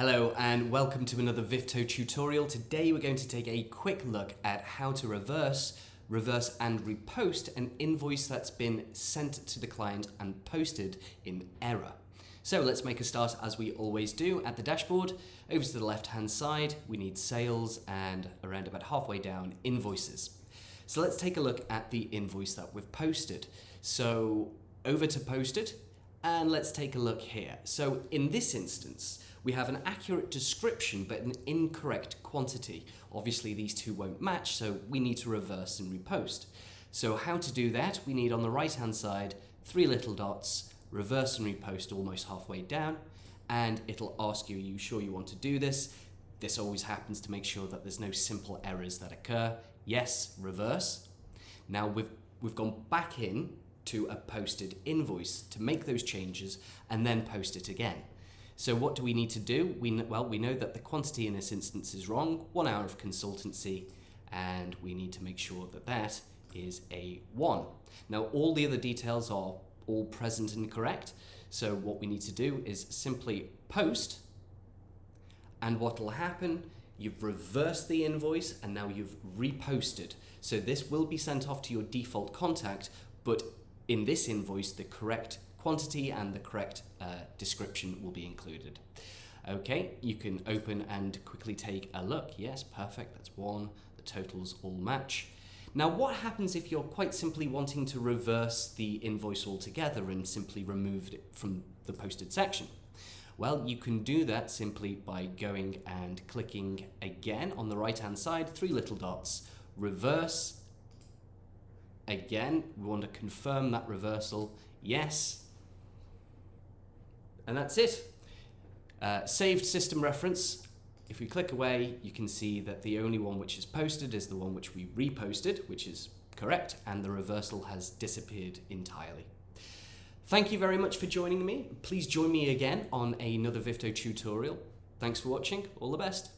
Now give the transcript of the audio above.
Hello and welcome to another Vifto tutorial. Today we're going to take a quick look at how to reverse and repost an invoice that's been sent to the client and posted in error. So let's make a start as we always do at the dashboard. Over to the left hand side we need sales and around about halfway down invoices. So let's take a look at the invoice that we've posted. So over to posted and let's take a look here. So in this instance we have an accurate description but an incorrect quantity. Obviously these two won't match, so we need to reverse and repost. So how to do that? We need on the right hand side 3 little dots, reverse and repost almost halfway down, and it'll ask you, are you sure you want to do this? This always happens to make sure that there's no simple errors that occur. Yes, reverse. Now we've gone back in to a posted invoice to make those changes and then post it again. So what do we need to do? We know that the quantity in this instance is wrong, 1 hour of consultancy, and we need to make sure that that is a 1. Now all the other details are all present and correct, so what we need to do is simply post, and what will happen, you've reversed the invoice and now you've reposted. So this will be sent off to your default contact, but in this invoice the correct quantity and the correct description will be included. Okay, you can open and quickly take a look. Yes, perfect, that's 1. The totals all match. Now what happens if you're quite simply wanting to reverse the invoice altogether and simply remove it from the posted section? Well, you can do that simply by going and clicking again on the right hand side, 3 little dots, reverse. Again, we want to confirm that reversal, yes, and that's it. Saved system reference. If we click away, you can see that the only one which is posted is the one which we reposted, which is correct, and the reversal has disappeared entirely. Thank you very much for joining me. Please join me again on another Vifto tutorial. Thanks for watching. All the best.